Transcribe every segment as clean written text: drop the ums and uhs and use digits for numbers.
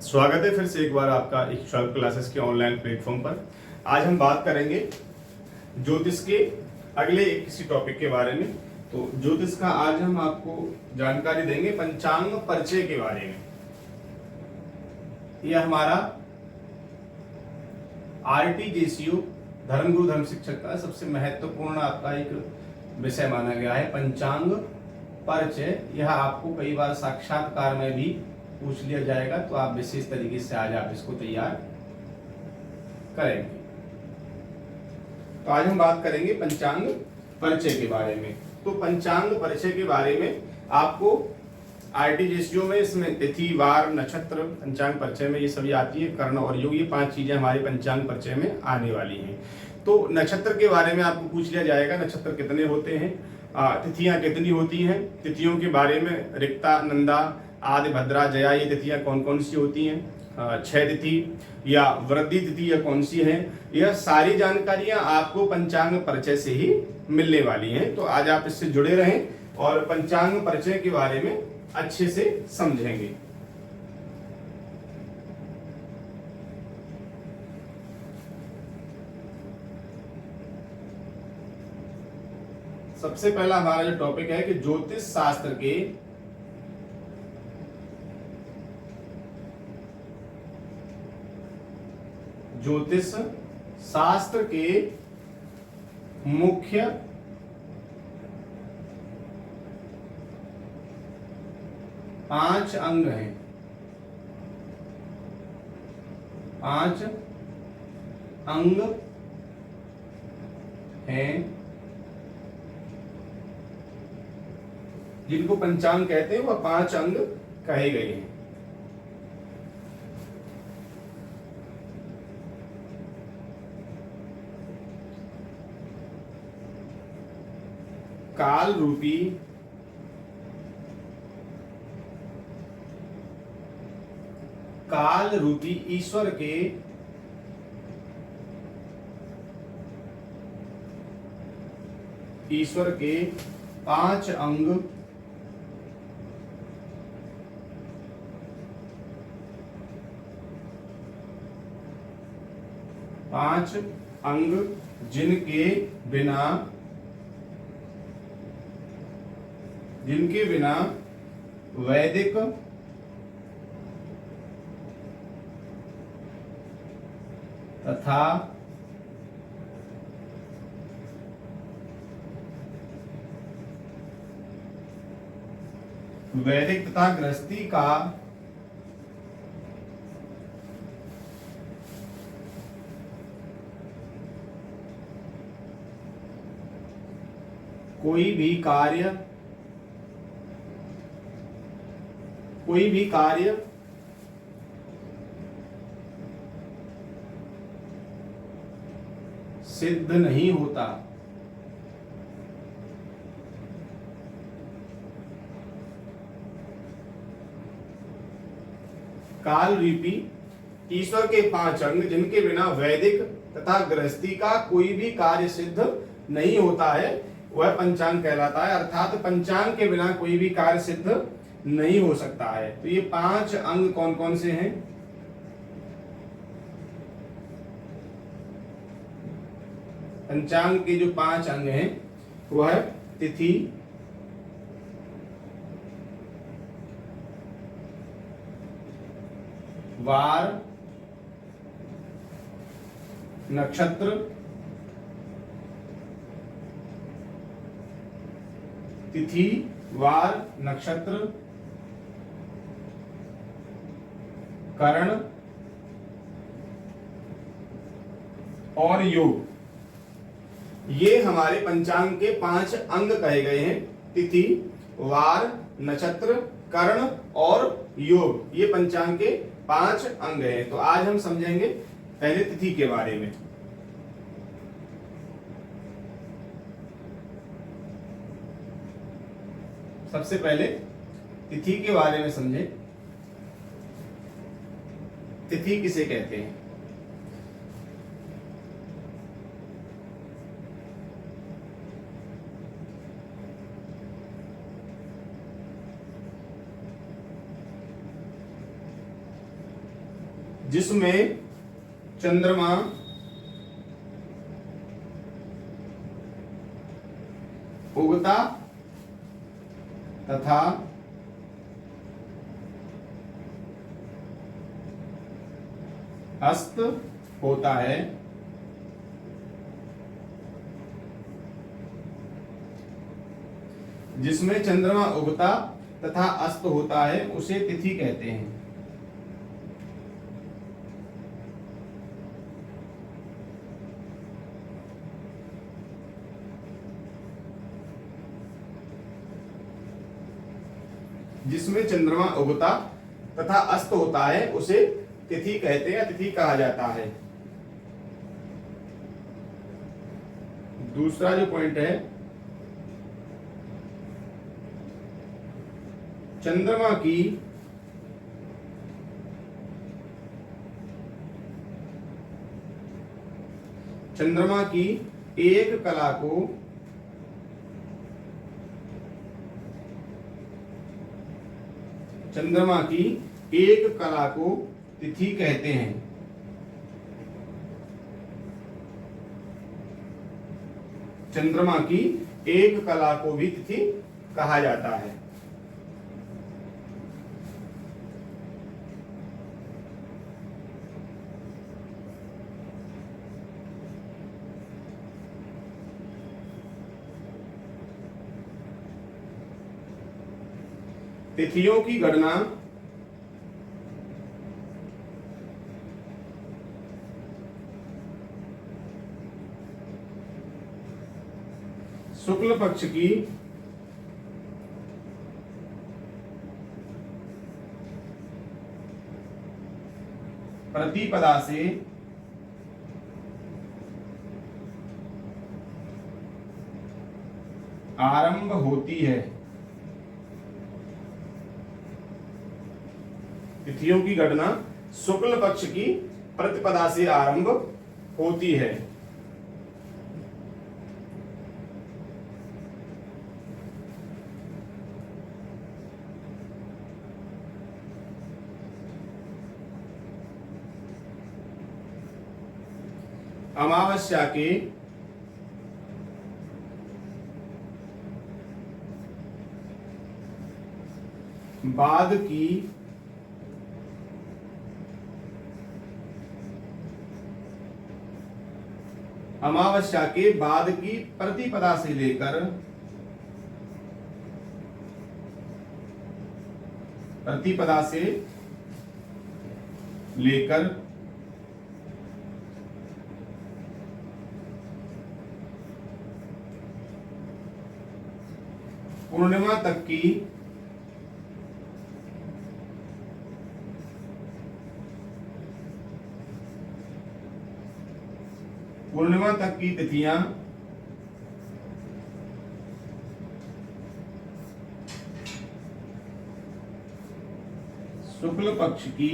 स्वागत है फिर से एक बार आपका इक्ष्वाकु क्लासेस के ऑनलाइन प्लेटफॉर्म पर। आज हम बात करेंगे ज्योतिष के अगले किसी टॉपिक के बारे में। तो ज्योतिष का आज हम आपको जानकारी देंगे पंचांग परिचय के बारे में। यह हमारा आरटीजीएसयू धर्मगुरु धर्म शिक्षक का सबसे महत्वपूर्ण आपका एक विषय माना गया है पंचांग परिचय। यह आपको कई बार साक्षात्कार में भी पूछ लिया जाएगा, तो आप विशेष तरीके से आज आप इसको तैयार करेंगे। तो आज हम बात करेंगे पंचांग परिचय के बारे में। तो पंचांग परिचय के बारे में आपको आरटीजीएसयू में इसमें तिथि, वार, नक्षत्र पंचांग परिचय में ये सभी आती है। कर्ण और योग, ये 5 चीजें हमारे पंचांग परिचय में आने वाली हैं। तो नक्षत्र के बारे में आपको पूछ लिया जाएगा, नक्षत्र कितने होते हैं, तिथियां कितनी होती हैं, तिथियों के बारे में रिक्ता, नंदा, आदि, भद्रा, जया, ये तिथियां कौन कौन सी होती हैं, क्षय तिथि या वृद्धि तिथि या कौन सी है, यह सारी जानकारियां आपको पंचांग परिचय से ही मिलने वाली हैं। तो आज आप इससे जुड़े रहें और पंचांग परिचय के बारे में अच्छे से समझेंगे। सबसे पहला हमारा जो टॉपिक है कि ज्योतिष शास्त्र के मुख्य पांच अंग हैं। 5 अंग हैं जिनको पंचांग कहते हैं, वह 5 अंग कहे गए हैं। काल रूपी ईश्वर के 5 अंग जिनके बिना वैदिक तथा गृहस्थी का कोई भी कार्य सिद्ध नहीं होता। काल रूपी ईश्वर के 5 अंग जिनके बिना वैदिक तथा गृहस्थी का कोई भी कार्य सिद्ध नहीं होता है, वह पंचांग कहलाता है। अर्थात पंचांग के बिना कोई भी कार्य सिद्ध नहीं हो सकता है। तो ये 5 अंग कौन कौन से हैं? पंचांग के जो 5 अंग हैं वह तिथि, वार, नक्षत्र, तिथि, वार, नक्षत्र, करण और योग, ये हमारे पंचांग के 5 अंग कहे गए हैं। तिथि, वार, नक्षत्र, कर्ण और योग, ये पंचांग के 5 अंग हैं। तो आज हम समझेंगे पहले तिथि के बारे में। सबसे पहले तिथि के बारे में समझें। तिथि किसे कहते हैं? जिसमें चंद्रमा उगता तथा अस्त होता है, जिसमें चंद्रमा उगता तथा अस्त होता है उसे तिथि कहते हैं। जिसमें चंद्रमा उगता तथा अस्त होता है उसे तिथि कहते हैं, तिथि कहा जाता है। दूसरा जो पॉइंट है, चंद्रमा की एक कला को तिथि कहते हैं। चंद्रमा की एक कला को भी तिथि कहा जाता है। तिथियों की गणना शुक्ल पक्ष की प्रतिपदा से आरंभ होती है। तिथियों की गणना शुक्ल पक्ष की प्रतिपदा से आरंभ होती है। अमावस्या के बाद की प्रतिपदा से लेकर पूर्णिमा तक की तिथियां शुक्ल पक्ष की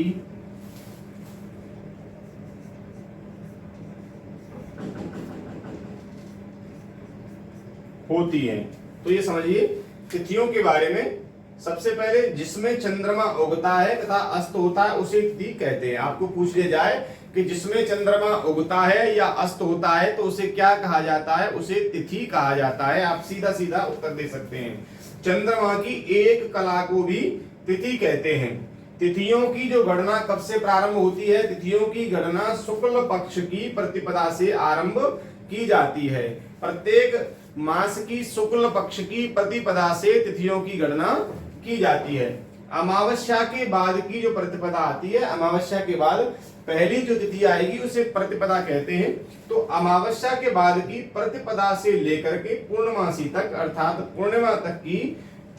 होती है। तो ये समझिए तिथियों के बारे में। सबसे पहले जिसमें चंद्रमा उगता है तथा अस्त होता है उसे तिथि कहते हैं। आपको पूछ लिया जाए कि जिसमें चंद्रमा उगता है या अस्त होता है तो उसे क्या कहा जाता है, उसे तिथि कहा जाता है। आप सीधा सीधा उत्तर दे सकते हैं। चंद्रमा की एक कला को भी तिथि कहते हैं। तिथियों की जो गणना कब से प्रारंभ होती है? तिथियों की गणना शुक्ल पक्ष की प्रतिपदा से आरंभ की जाती है। प्रत्येक मास की शुक्ल पक्ष की प्रतिपदा से तिथियों की गणना की जाती है। अमावस्या के बाद की जो प्रतिपदा आती है, अमावस्या के बाद पहली जो तिथि आएगी उसे प्रतिपदा कहते हैं। तो अमावस्या के बाद की प्रतिपदा से लेकर के पूर्णमासी तक अर्थात पूर्णिमा तक की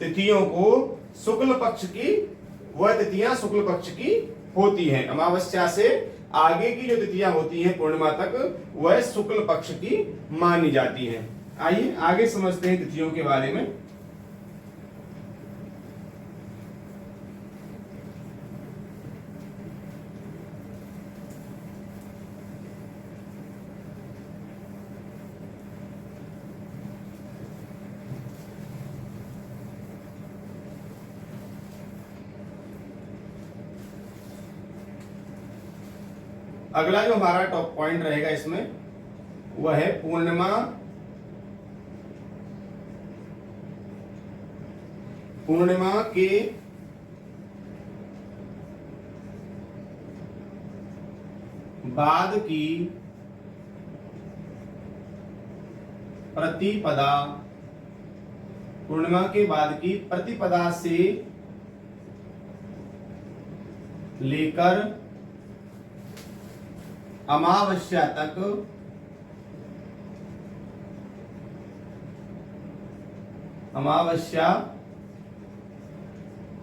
तिथियों को शुक्ल पक्ष की, वह तिथियां शुक्ल पक्ष की होती हैं। अमावस्या से आगे की जो तिथियां होती हैं पूर्णिमा तक, वह शुक्ल पक्ष की मानी जाती हैं। आइए आगे समझते हैं तिथियों के बारे में। अगला जो हमारा टॉप पॉइंट रहेगा इसमें वह है पूर्णिमा। पूर्णिमा के बाद की प्रतिपदा। पूर्णिमा के बाद की प्रतिपदा से लेकर अमावस्या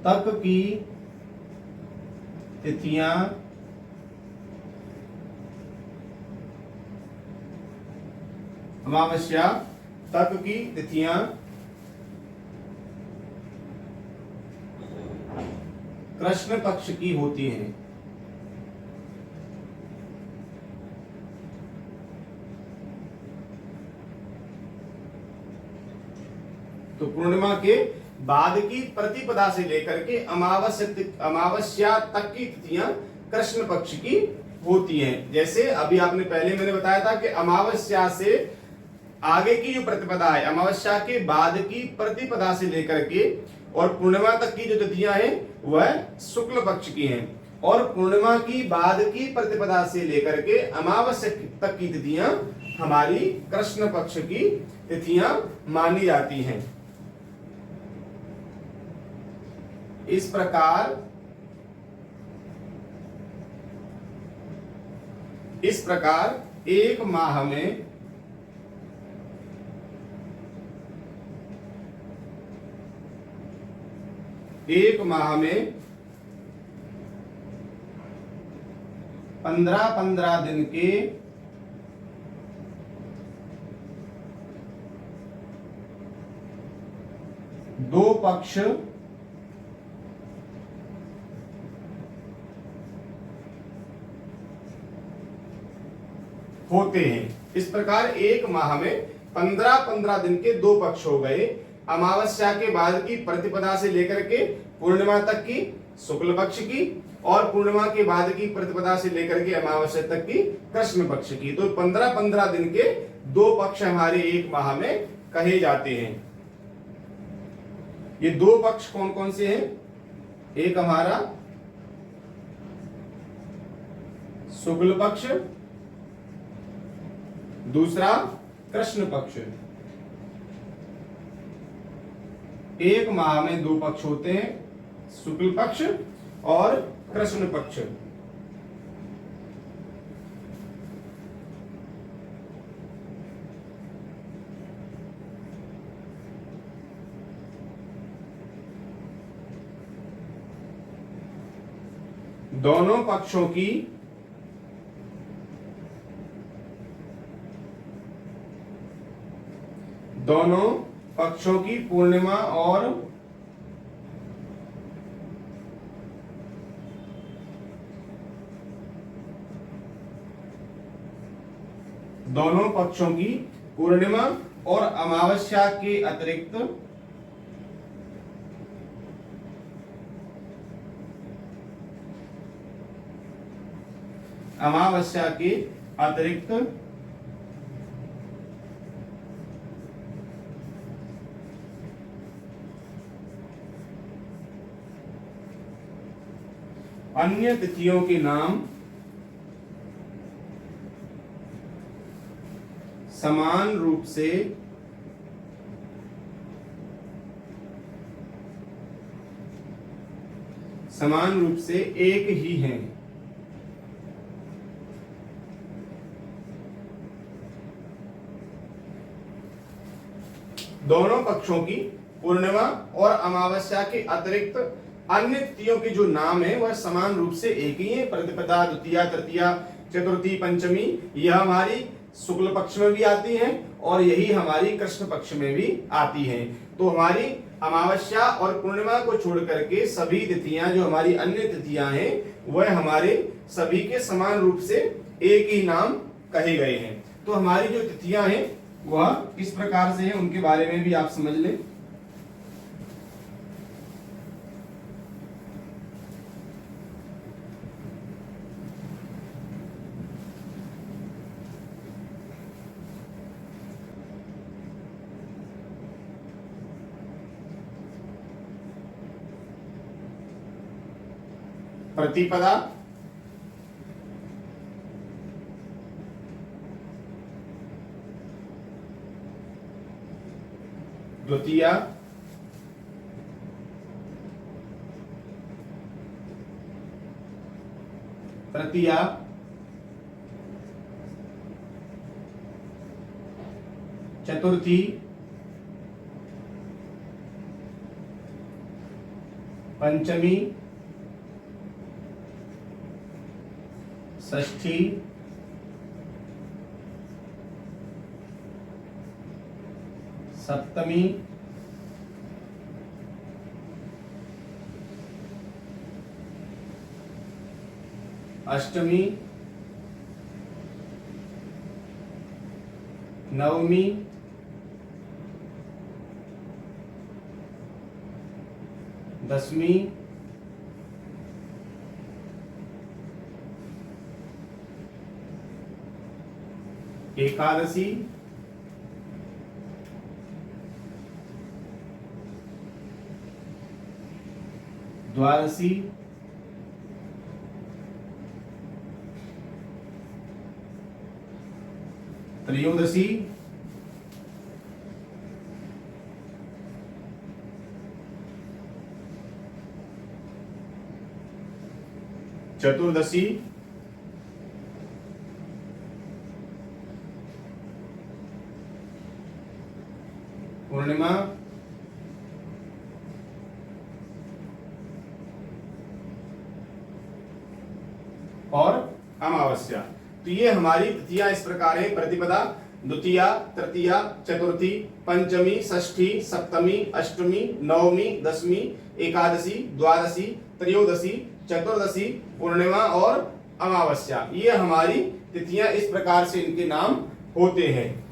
तक की तिथियां कृष्ण पक्ष की होती हैं। तो पूर्णिमा के बाद की प्रतिपदा से लेकर के अमावस्या तक की तिथियां कृष्ण पक्ष की होती हैं। जैसे अभी आपने पहले मैंने बताया था कि अमावस्या से आगे की जो प्रतिपदा है, अमावस्या के बाद की प्रतिपदा से लेकर के और पूर्णिमा तक की जो तिथियां हैं वह शुक्ल पक्ष की हैं, और पूर्णिमा की बाद की प्रतिपदा से लेकर के अमावस्या तक की तिथियां हमारी कृष्ण पक्ष की तिथियां मानी जाती हैं। इस प्रकार एक माह में एक माह में 15-15 दिन के दो पक्ष होते हैं। इस प्रकार एक माह में 15-15 दिन के दो पक्ष हो गए। अमावस्या के बाद की प्रतिपदा से लेकर के पूर्णिमा तक की शुक्ल पक्ष की, और पूर्णिमा के बाद की प्रतिपदा से लेकर के अमावस्या तक की कृष्ण पक्ष की। तो 15-15 दिन के दो पक्ष हमारे एक माह में कहे जाते हैं। ये दो पक्ष कौन कौन से हैं? एक हमारा शुक्ल पक्ष, दूसरा कृष्ण पक्ष। एक माह में दो पक्ष होते हैं, शुक्ल पक्ष और कृष्ण पक्ष। दोनों पक्षों की पूर्णिमा और अमावस्या के अतिरिक्त अन्य तिथियों के नाम समान रूप से एक ही हैं। दोनों पक्षों की पूर्णिमा और अमावस्या के अतिरिक्त अन्य तिथियों के जो नाम है वह समान रूप से एक ही है। प्रतिपदा, द्वितीया, तृतीया, चतुर्थी, पंचमी, यह हमारी शुक्ल पक्ष में भी आती हैं और यही हमारी कृष्ण पक्ष में भी आती हैं। तो हमारी अमावस्या और पूर्णिमा को छोड़ करके सभी तिथियां जो हमारी अन्य तिथियां हैं वह हमारे सभी के समान रूप से एक ही नाम कहे गए हैं। तो हमारी जो तिथियां हैं वह किस प्रकार से है उनके बारे में भी आप समझ लें। प्रतिपदा, द्वितीया, तृतीया, चतुर्थी, पंचमी, षष्ठी, सप्तमी, अष्टमी, नवमी, दसवीं, एकादशी, द्वादशी, त्रयोदशी, चतुर्दशी, पूर्णिमा, और अमावस्या। तो ये हमारी तिथियां इस प्रकार है: प्रतिपदा, द्वितीया, तृतीया, चतुर्थी, पंचमी, षष्ठी, सप्तमी, अष्टमी, नवमी, दसवीं, एकादशी, द्वादशी, त्रयोदशी, चतुर्दशी, पूर्णिमा और अमावस्या। ये हमारी तिथियां इस प्रकार से इनके नाम होते हैं।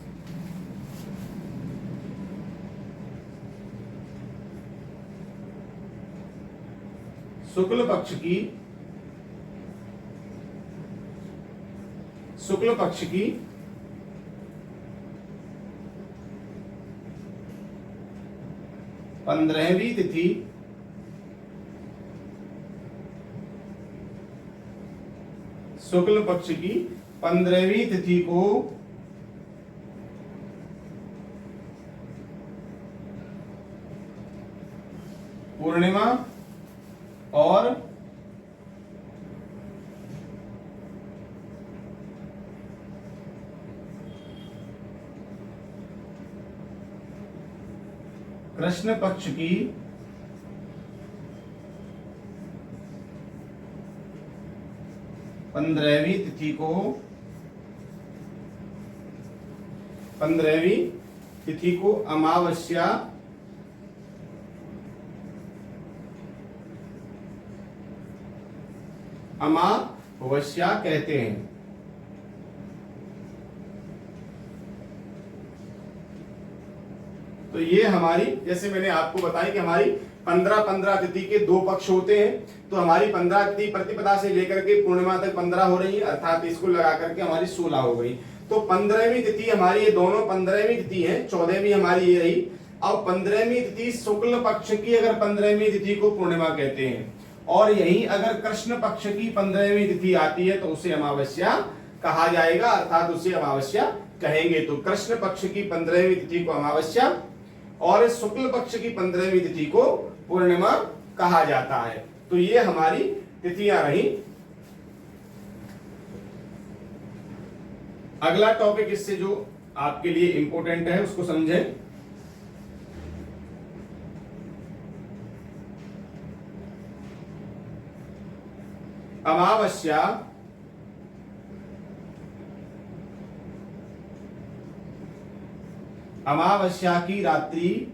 शुक्ल पक्ष की 15वीं तिथि शुक्ल पक्ष की 15वीं तिथि को पूर्णिमा और कृष्ण पक्ष की 15वीं तिथि को 15वीं तिथि को अमावस्या कहते हैं। तो ये हमारी, जैसे मैंने आपको बताया कि हमारी 15 तिथि के 2 पक्ष होते हैं। तो हमारी 15 तिथि प्रतिपदा से लेकर के पूर्णिमा तक 15 हो रही है, अर्थात इसको लगा करके हमारी 16 हो गई। तो 15वीं तिथि हमारी, ये दोनों 15वीं तिथि है, 14वीं हमारी ये रही। अब 15वीं तिथि शुक्ल पक्ष की अगर 15वीं तिथि को पूर्णिमा कहते हैं, और यही अगर कृष्ण पक्ष की 15वीं तिथि आती है तो उसे अमावस्या कहा जाएगा, अर्थात उसे अमावस्या कहेंगे। तो कृष्ण पक्ष की 15वीं तिथि को अमावस्या और शुक्ल पक्ष की 15वीं तिथि को पूर्णिमा कहा जाता है। तो ये हमारी तिथियां रही। अगला टॉपिक इससे जो आपके लिए इंपॉर्टेंट है उसको समझें। अमावस्या की रात्रि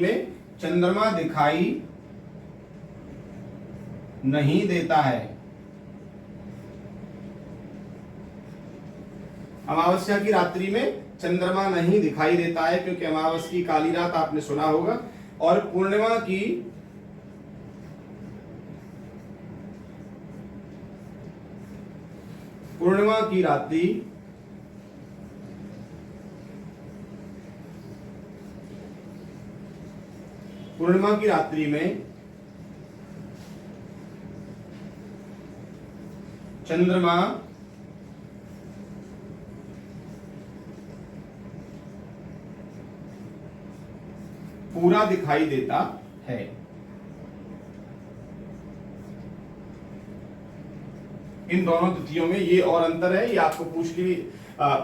में चंद्रमा दिखाई नहीं देता है। अमावस्या की रात्रि में चंद्रमा नहीं दिखाई देता है, क्योंकि अमावस्या की काली रात आपने सुना होगा। और पूर्णिमा की पूर्णिमा की रात्रि में चंद्रमा पूरा दिखाई देता है। इन दोनों तिथियों में ये और अंतर है, ये आपको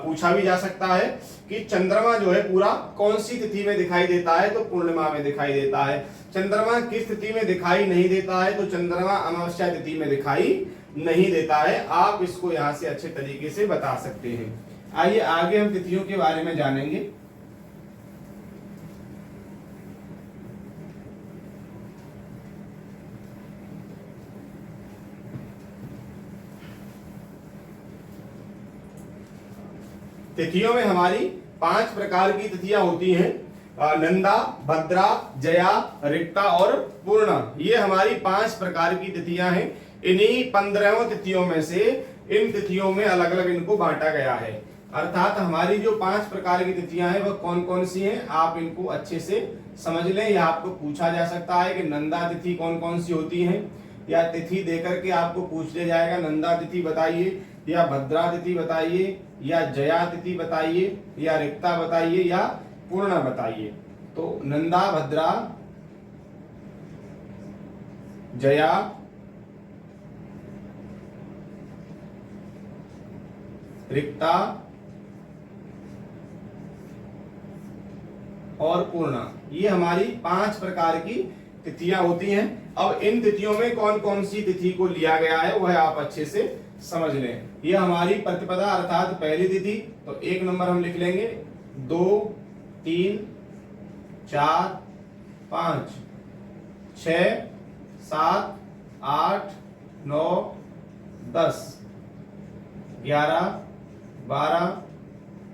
पूछा भी जा सकता है कि चंद्रमा जो है पूरा कौन सी तिथि में दिखाई देता है, तो पूर्णिमा में दिखाई देता है। चंद्रमा किस तिथि में दिखाई नहीं देता है, तो चंद्रमा अमावस्या तिथि में दिखाई नहीं देता है। आप इसको यहां से अच्छे तरीके से बता सकते हैं। आइए आगे हम तिथियों के बारे में जानेंगे। तिथियों में हमारी 5 प्रकार की तिथियां होती हैं। नंदा, भद्रा, जया, रिक्ता और पूर्णा, ये हमारी 5 प्रकार की तिथियां हैं। इन्हीं 15 तिथियों में से इन तिथियों में अलग अलग इनको बांटा गया है। अर्थात हमारी जो 5 प्रकार की तिथियां हैं वह कौन कौन सी हैं, आप इनको अच्छे से समझ लें। यह आपको पूछा जा सकता है कि नंदा तिथि कौन कौन सी होती है, या तिथि देकर के आपको पूछ लिया जाएगा नंदा तिथि बताइए, या भद्रा तिथि बताइए, या जया तिथि बताइए, या रिक्ता बताइए, या पूर्णा बताइए। तो नंदा, भद्रा, जया, रिक्ता और पूर्णा, ये हमारी 5 प्रकार की तिथियां होती हैं। अब इन तिथियों में कौन कौन सी तिथि को लिया गया है वह आप अच्छे से समझ लें। ये हमारी प्रतिपदा अर्थात पहली तिथि, तो 1 नंबर हम लिख लेंगे। 2, 3, 4, 5, 6, 7, 8, 9, 10, 11, 12,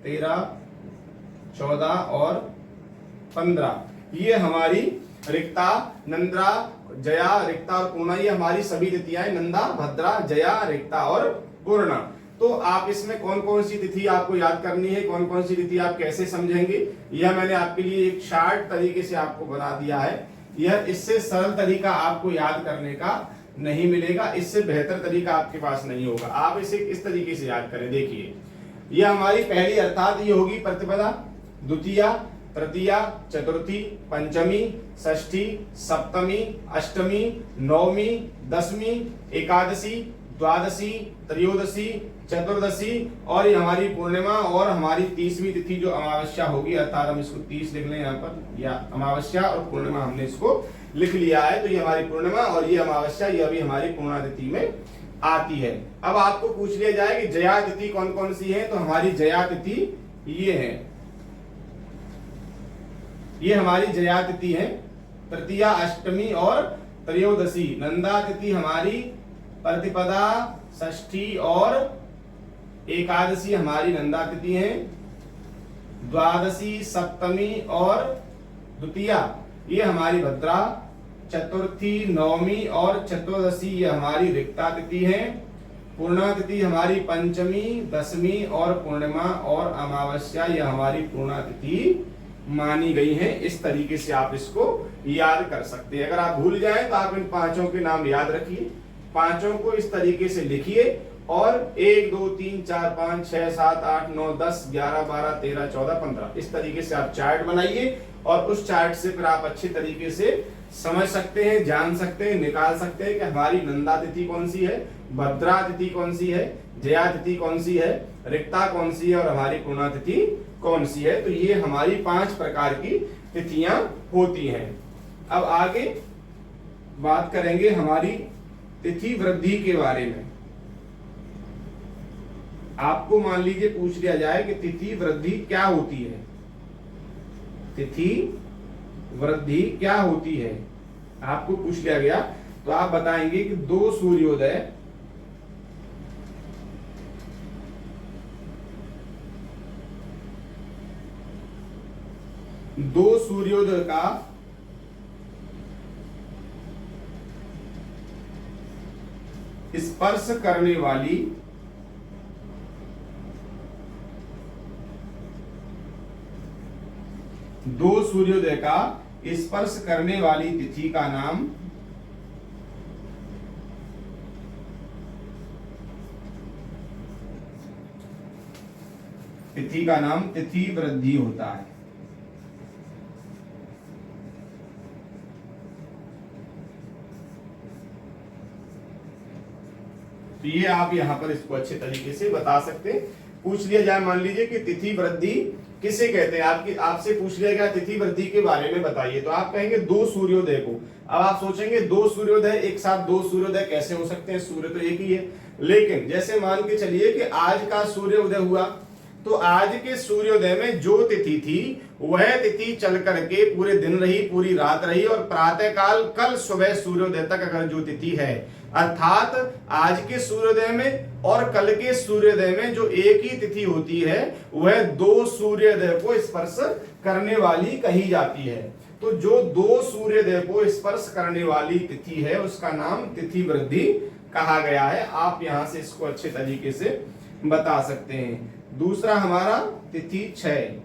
13, 14 और 15, ये हमारी रिक्ता, नंदा, जया, रिक्ता और पूर्णा, ये हमारी सभी तिथियां हैं। नंदा, भद्रा, जया, रिक्ता और पूर्णा। तो आप इसमें कौन कौन सी तिथि आपको याद करनी है, कौन कौन सी तिथि आप कैसे समझेंगे, यह मैंने आपके लिए एक शार्ट तरीके से आपको बना दिया है। यह इससे सरल तरीका आपको याद करने का नहीं मिलेगा, इससे बेहतर तरीका आपके पास नहीं होगा। आप इसे इस तरीके से याद करें। देखिए, यह हमारी पहली अर्थात ये होगी प्रतिपदा, द्वितीया, तृतीया, चतुर्थी, पंचमी, षष्ठी, सप्तमी, अष्टमी, नवमी, दसवीं, एकादशी, द्वादशी, त्रयोदशी, चतुर्दशी और ये हमारी पूर्णिमा और हमारी 30वीं तिथि जो अमावस्या होगी, अर्थात हम इसको 30 लिख लें यहाँ पर, या अमावस्या और पूर्णिमा हमने इसको लिख लिया है। तो ये हमारी पूर्णिमा और ये अमावस्या, ये अभी हमारी पूर्णा तिथि में आती है। अब आपको पूछ लिया जाए कि जया तिथि कौन कौन सी है, तो हमारी जया तिथि ये है, ये हमारी जया तिथि है। तृतीया, अष्टमी और त्रयोदशी। नंदा तिथि हमारी प्रतिपदा, षष्ठी और एकादशी हमारी नंदा तिथि है। द्वादशी, सप्तमी और द्वितीया ये हमारी भद्रा। चतुर्थी, नवमी और चतुर्दशी ये हमारी रिक्ता तिथि है। पूर्णा तिथि हमारी पंचमी, दसवीं और पूर्णिमा और अमावस्या ये हमारी पूर्णा तिथि मानी गई है। इस तरीके से आप इसको याद कर सकते हैं। अगर आप भूल जाएं तो आप इन 5 के नाम याद रखिए, 5 को इस तरीके से लिखिए और 1, 2, 3, 4, 5, 6, 7, 8, 9, 10, 11, 12, 13, 14, 15 इस तरीके से आप चार्ट बनाइए और उस चार्ट से फिर आप अच्छे तरीके से समझ सकते हैं, जान सकते हैं, निकाल सकते हैं कि हमारी नंदा तिथि कौन सी है, भद्रा तिथि कौन सी है, जया तिथि कौन सी है, रिक्ता कौन सी है और हमारी पूर्णा तिथि कौन सी है। तो ये हमारी 5 प्रकार की तिथियां होती हैं। अब आगे बात करेंगे हमारी तिथि वृद्धि के बारे में। आपको मान लीजिए पूछ लिया जाए कि तिथि वृद्धि क्या होती है, तिथि वृद्धि क्या होती है, आपको पूछ लिया गया तो आप बताएंगे कि 2 सूर्योदय का स्पर्श करने वाली दो सूर्योदय का स्पर्श करने वाली तिथि का नाम तिथि वृद्धि होता है। तो ये आप यहां पर इसको अच्छे तरीके से बता सकते हैं। पूछ लिया जाए, मान लीजिए कि तिथि वृद्धि किसे कहते हैं, आपसे पूछ लिया गया तिथि वृद्धि के बारे में बताइए, तो आप कहेंगे दो सूर्योदय को। अब आप सोचेंगे दो सूर्योदय, एक साथ दो सूर्योदय कैसे हो सकते हैं, सूर्य तो एक ही है। लेकिन जैसे मान के चलिए कि आज का सूर्योदय हुआ, तो आज के सूर्योदय में जो तिथि थी वह तिथि चल करके पूरे दिन रही, पूरी रात रही, और प्रातः काल कल सुबह सूर्योदय तक अगर जो तिथि है, अर्थात आज के सूर्योदय में और कल के सूर्योदय में जो एक ही तिथि होती है वह दो सूर्योदय को स्पर्श करने वाली कही जाती है। तो जो दो सूर्योदय को स्पर्श करने वाली तिथि है उसका नाम तिथि वृद्धि कहा गया है। आप यहां से इसको अच्छे तरीके से बता सकते हैं। दूसरा हमारा तिथि क्षय।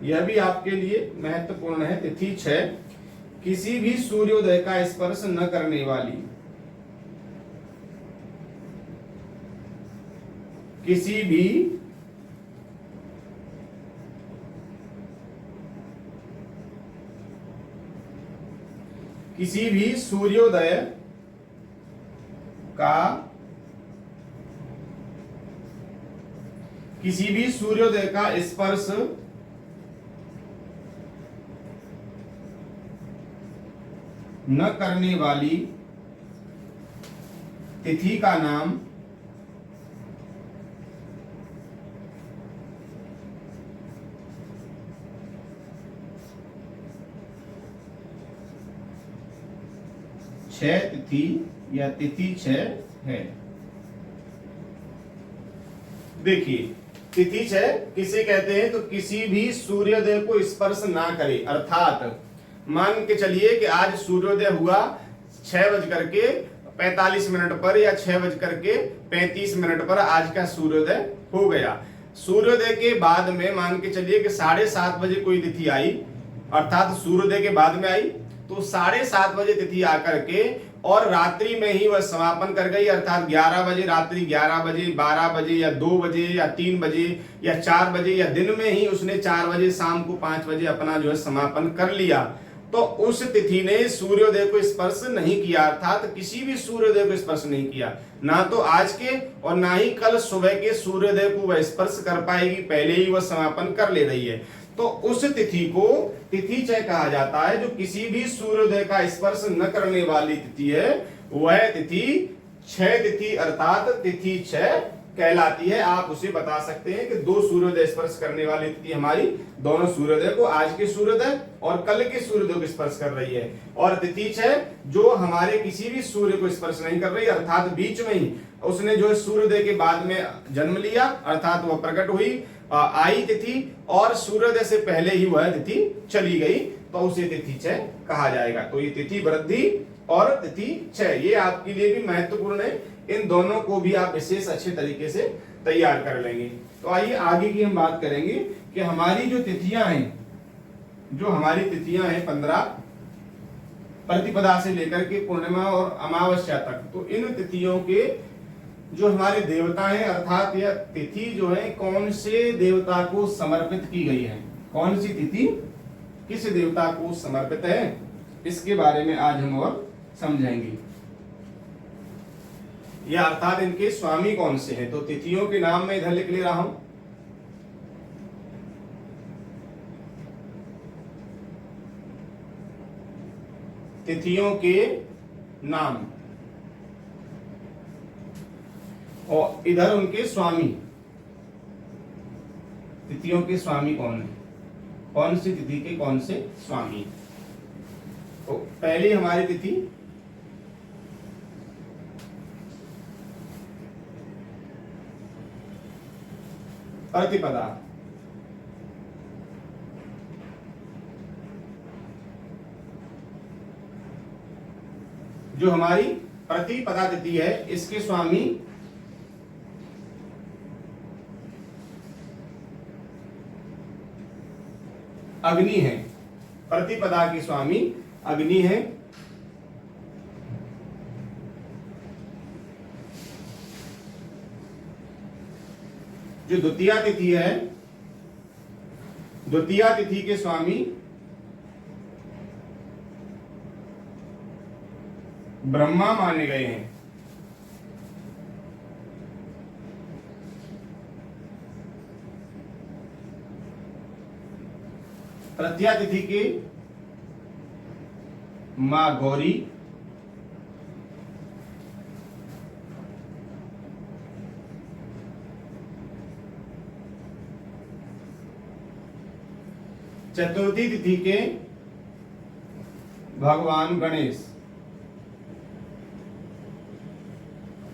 यह भी आपके लिए महत्वपूर्ण है। तिथि क्षय, किसी भी सूर्योदय का स्पर्श न करने वाली, किसी भी सूर्योदय का स्पर्श न करने वाली तिथि का नाम क्षय तिथि या तिथि क्षय है। देखिए, तिथि क्षय किसे कहते हैं, तो किसी भी सूर्योदय को स्पर्श ना करे, अर्थात मान के चलिए कि आज सूर्योदय हुआ 6:45 पर या 6:35 पर आज का सूर्योदय हो गया। सूर्योदय के बाद में मान के चलिए कि 7:30 बजे कोई तिथि आई, अर्थात सूर्योदय के बाद में आई, तो 7:30 बजे तिथि आकर के और रात्रि में ही वह समापन कर गई, अर्थात 11 बजे, रात्रि 11 बजे, 12 बजे या 2 बजे या 3 बजे या 4 बजे या दिन में ही उसने 4 बजे, शाम को 5 बजे अपना जो है समापन कर लिया, तो उस तिथि ने सूर्योदय को स्पर्श नहीं किया, अर्थात किसी भी सूर्योदय को स्पर्श नहीं किया, ना तो आज के और ना ही कल सुबह के सूर्योदय को वह स्पर्श कर पाएगी, पहले ही वह समापन कर ले रही है। तो उस तिथि को तिथि क्षय कहा जाता है। जो किसी भी सूर्योदय का स्पर्श न करने वाली तिथि है वह तिथि क्षय तिथि अर्थात तिथि क्षय कहलाती है। आप उसे बता सकते हैं कि दो सूर्योदय स्पर्श करने वाली तिथि हमारी दोनों सूर्योदय को, आज के सूर्योदय और कल के सूर्योदय को स्पर्श कर रही है, और तिथि क्षय जो हमारे किसी भी सूर्य को स्पर्श नहीं कर रही, अर्थात बीच में ही उसने जो है सूर्योदय के बाद में जन्म लिया, अर्थात वह प्रकट हुई, आई तिथि, और सूर्योदय से पहले ही वह तिथि चली गई, तो उसे तिथि क्षय कहा जाएगा। तो ये तिथि वृद्धि और तिथि क्षय ये आपके लिए भी महत्वपूर्ण है। इन दोनों को भी आप विशेष अच्छे तरीके से तैयार कर लेंगे। तो आइए आगे की हम बात करेंगे कि हमारी जो तिथियां हैं 15 प्रतिपदा से लेकर के पूर्णिमा और अमावस्या तक, तो इन तिथियों के जो हमारे देवता हैं, अर्थात यह तिथि जो है कौन से देवता को समर्पित की गई है, कौन सी तिथि किस देवता को समर्पित है, इसके बारे में आज हम और समझेंगे। या अर्थात इनके स्वामी कौन से हैं। तो तिथियों के नाम मैं इधर लिख ले रहा हूं। तिथियों के नाम और इधर उनके स्वामी, तिथियों के स्वामी कौन है, कौन सी तिथि के कौन से स्वामी। तो पहली हमारी तिथि प्रतिपदा, जो हमारी प्रतिपदा तिथि है इसके स्वामी अग्नि है, प्रतिपदा के स्वामी अग्नि है। जो द्वितीया तिथि है, द्वितीया तिथि के स्वामी ब्रह्मा माने गए हैं। तृतीया तिथि के मां गौरी, चतुर्थी तिथि के भगवान गणेश।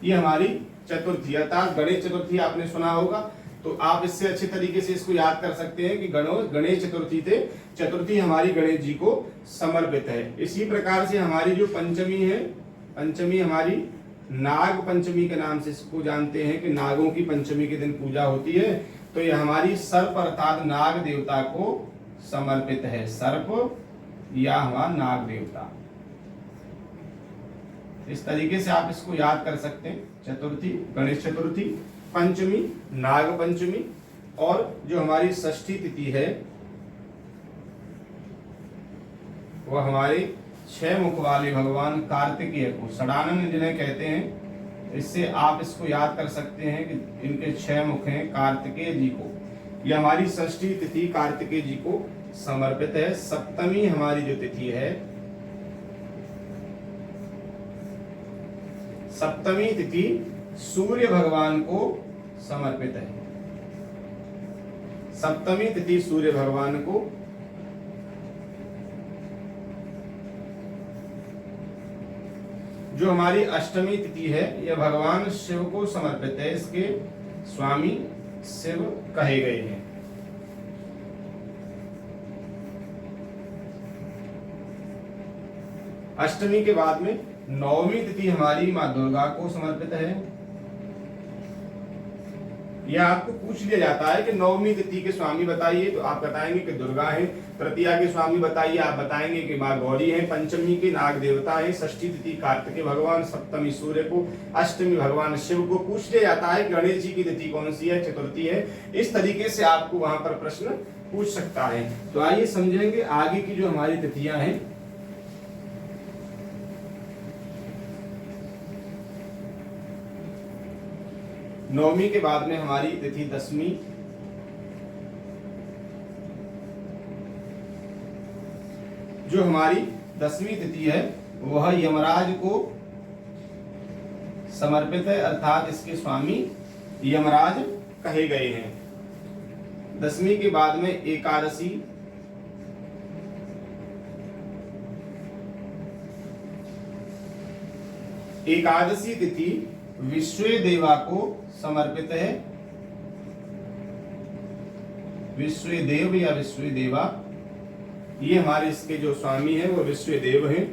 ये हमारी चतुर्थी, अर्थात गणेश चतुर्थी आपने सुना होगा, तो आप इससे अच्छे तरीके से इसको याद कर सकते हैं कि गणेश चतुर्थी थे, चतुर्थी हमारी गणेश जी को समर्पित है। इसी प्रकार से हमारी जो पंचमी है, पंचमी हमारी नाग पंचमी के नाम से इसको जानते हैं कि नागों की पंचमी के दिन पूजा होती है। तो ये हमारी सर्प अर्थात नाग देवता को समर्पित है, सर्प या हमारा नाग देवता। इस तरीके से आप इसको याद कर सकते हैं। चतुर्थी गणेश चतुर्थी, पंचमी नाग पंचमी, और जो हमारी षष्ठी तिथि है वह हमारे 6 मुख वाले भगवान कार्तिकेय को षडानन जिन्हें कहते हैं, इससे आप इसको याद कर सकते हैं कि इनके 6 मुख हैं कार्तिकेय जी को। यह हमारी षष्ठी तिथि कार्तिकेय जी को समर्पित है। सप्तमी हमारी जो तिथि है, सप्तमी तिथि सूर्य भगवान को समर्पित है। सप्तमी तिथि सूर्य भगवान को। जो हमारी अष्टमी तिथि है यह भगवान शिव को समर्पित है, इसके स्वामी शिव कहे गए हैं। अष्टमी के बाद में नवमी तिथि हमारी मां दुर्गा को समर्पित है। यह आपको पूछ लिया जाता है कि नवमी तिथि के स्वामी बताइए, तो आप बताएंगे कि दुर्गा है। तृतीया के स्वामी बताइए, आप बताएंगे कि मां गौरी है। पंचमी के नाग देवता है। षष्ठी तिथि कार्तिकेय भगवान, सप्तमी सूर्य को, अष्टमी भगवान शिव को। पूछ लिया जाता है गणेश जी की तिथि कौन सी है, चतुर्थी है। इस तरीके से आपको वहां पर प्रश्न पूछ सकता है। तो आइए समझेंगे आगे की जो हमारी तिथियां हैं। नवमी के बाद में हमारी तिथि दसवीं, जो हमारी दसवीं तिथि है वह यमराज को समर्पित है, अर्थात इसके स्वामी यमराज कहे गए हैं। दसवीं के बाद में एकादशी, एकादशी तिथि विश्वेदेवा को समर्पित है। विश्वेदेव या विश्वेदेवा, ये हमारे इसके जो स्वामी हैं वो विश्वेदेव हैं।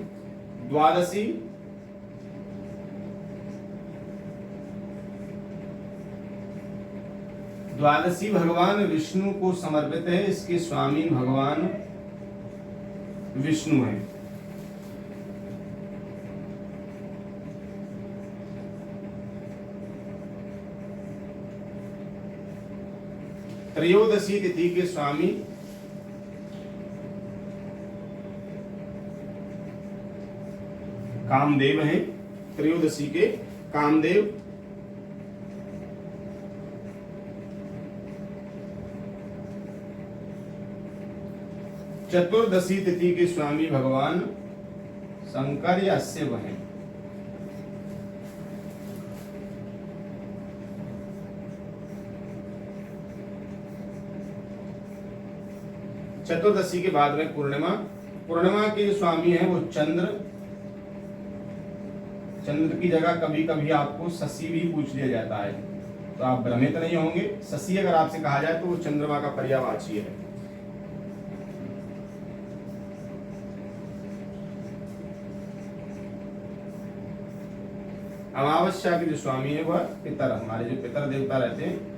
द्वादशी, द्वादशी भगवान विष्णु को समर्पित है, इसके स्वामी भगवान विष्णु हैं। त्रयोदशी तिथि के स्वामी कामदेव हैं। त्रयोदशी के कामदेव। चतुर्दशी तिथि के स्वामी भगवान शंकर या शिव हैं। चतुर्दशी के बाद में पूर्णिमा, पूर्णिमा के जो स्वामी हैं वो चंद्र। चंद्र की जगह कभी कभी आपको शशि भी पूछ लिया जाता है, तो आप भ्रमित नहीं होंगे। शशि अगर आपसे कहा जाए तो वो चंद्रमा का पर्यायवाची है। अमावस्या के जो स्वामी है वह पितर, हमारे जो पितर देवता रहते हैं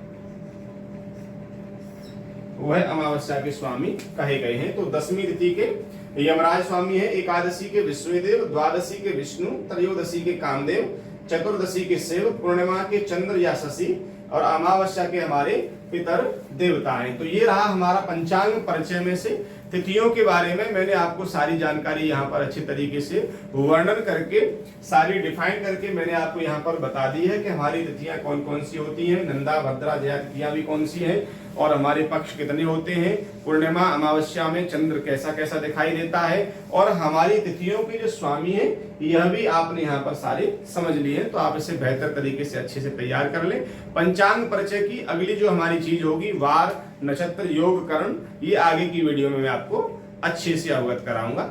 वह अमावस्या के स्वामी कहे गए हैं। तो 10वीं तिथि के यमराज स्वामी है, एकादशी के विश्वदेव, द्वादशी के विष्णु, त्रयोदशी के कामदेव, चतुर्दशी के शिव, पूर्णिमा के चंद्र या शशि और अमावस्या के हमारे पितर देवता हैं। तो ये रहा हमारा पंचांग परिचय में से तिथियों के बारे में मैंने आपको सारी जानकारी यहाँ पर अच्छे तरीके से वर्णन करके सारी डिफाइन करके मैंने आपको यहाँ पर बता दी है कि हमारी तिथियां कौन कौन सी होती हैं, नंदा भद्रा जया तिथियां भी कौन सी हैं और हमारे पक्ष कितने होते हैं, पूर्णिमा अमावस्या में चंद्र कैसा कैसा दिखाई देता है और हमारी तिथियों के जो स्वामी हैं यह भी आपने यहाँ पर सारे समझ लिए हैं। तो आप इसे बेहतर तरीके से अच्छे से तैयार कर लें। पंचांग परिचय की अगली जो हमारी चीज होगी वार, नक्षत्र, योग, करण, ये आगे की वीडियो में मैं आपको अच्छे से अवगत कराऊंगा।